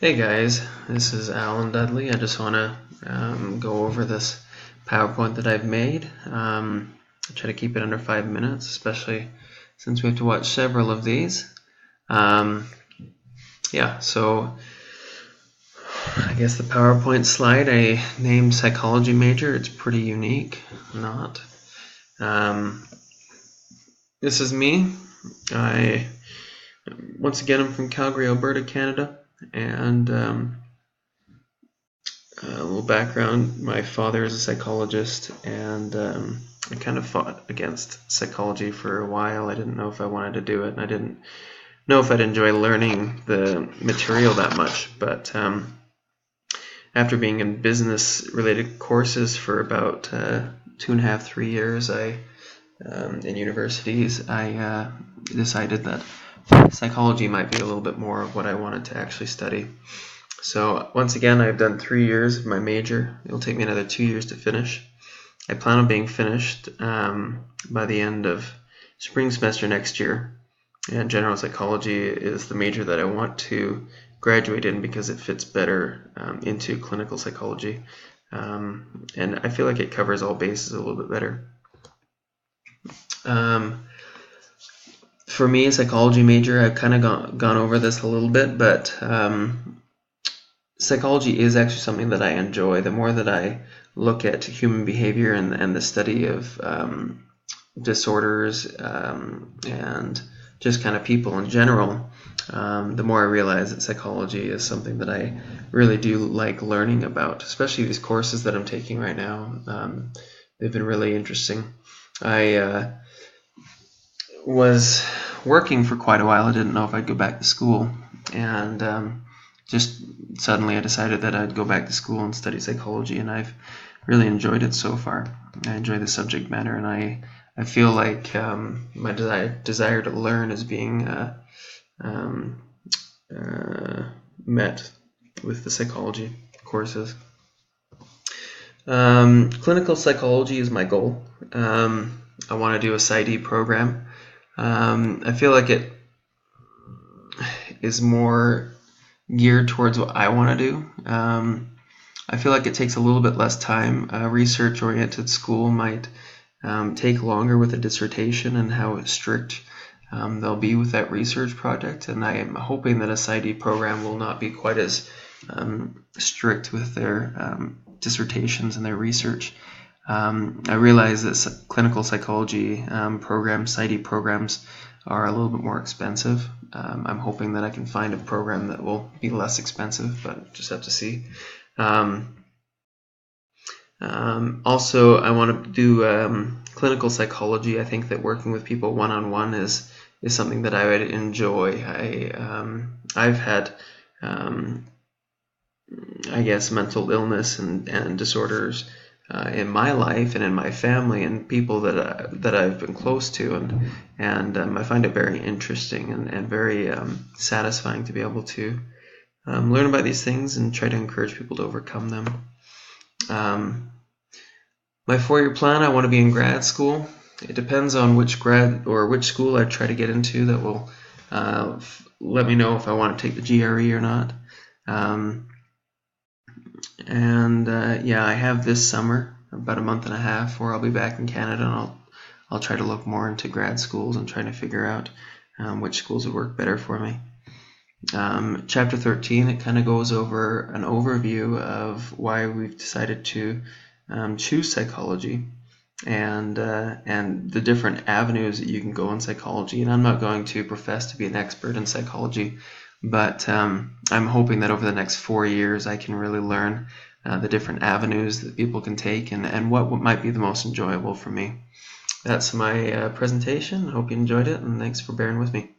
Hey guys, this is Alan Dudley. I just want to go over this PowerPoint that I've made. I'll try to keep it under 5 minutes, especially since we have to watch several of these. Um, so I guess the PowerPoint slide I named psychology major. It's pretty unique, not. Um, this is me. I once again I'm from Calgary, Alberta, Canada, and a little background, my father is a psychologist, and I kind of fought against psychology for a while. I didn't know if I wanted to do it, and I didn't know if I'd enjoy learning the material that much. But after being in business-related courses for about 2.5, 3 years, in universities, I decided that psychology might be a little bit more of what I wanted to actually study. So once again, I've done 3 years of my major. It'll take me another 2 years to finish. I plan on being finished by the end of spring semester next year. And general psychology is the major that I want to graduate in because it fits better into clinical psychology. And I feel like it covers all bases a little bit better. For me, a psychology major, I've kind of gone over this a little bit, but psychology is actually something that I enjoy. The more that I look at human behavior and the study of disorders and just kind of people in general, the more I realize that psychology is something that I really do like learning about, especially these courses that I'm taking right now. They've been really interesting. I was working for quite a while. I didn't know if I'd go back to school, and just suddenly I decided that I'd go back to school and study psychology, and I've really enjoyed it so far. I enjoy the subject matter, and I feel like my desire to learn is being met with the psychology courses. Clinical psychology is my goal. I want to do a PsyD program. I feel like it is more geared towards what I want to do. I feel like it takes a little bit less time. A research-oriented school might take longer with a dissertation and how strict they'll be with that research project. And I am hoping that a PsyD program will not be quite as strict with their dissertations and their research. I realize that clinical psychology programs, PsyD programs, are a little bit more expensive. I'm hoping that I can find a program that will be less expensive, but just have to see. Also, I want to do clinical psychology. I think that working with people one-on-one is something that I would enjoy. I've had I guess mental illness and disorders in my life and in my family and people that I've been close to, and I find it very interesting and very satisfying to be able to learn about these things and try to encourage people to overcome them. My 4-year plan, I want to be in grad school. It depends on which grad or which school I try to get into that will let me know if I want to take the GRE or not. Yeah, I have this summer, about a month and a half, where I'll be back in Canada, and I'll try to look more into grad schools and try to figure out which schools would work better for me. Chapter 13, it kind of goes over an overview of why we've decided to choose psychology and the different avenues that you can go in psychology. And I'm not going to profess to be an expert in psychology, but I'm hoping that over the next 4 years I can really learn the different avenues that people can take and what might be the most enjoyable for me. That's my presentation. I hope you enjoyed it, and thanks for bearing with me.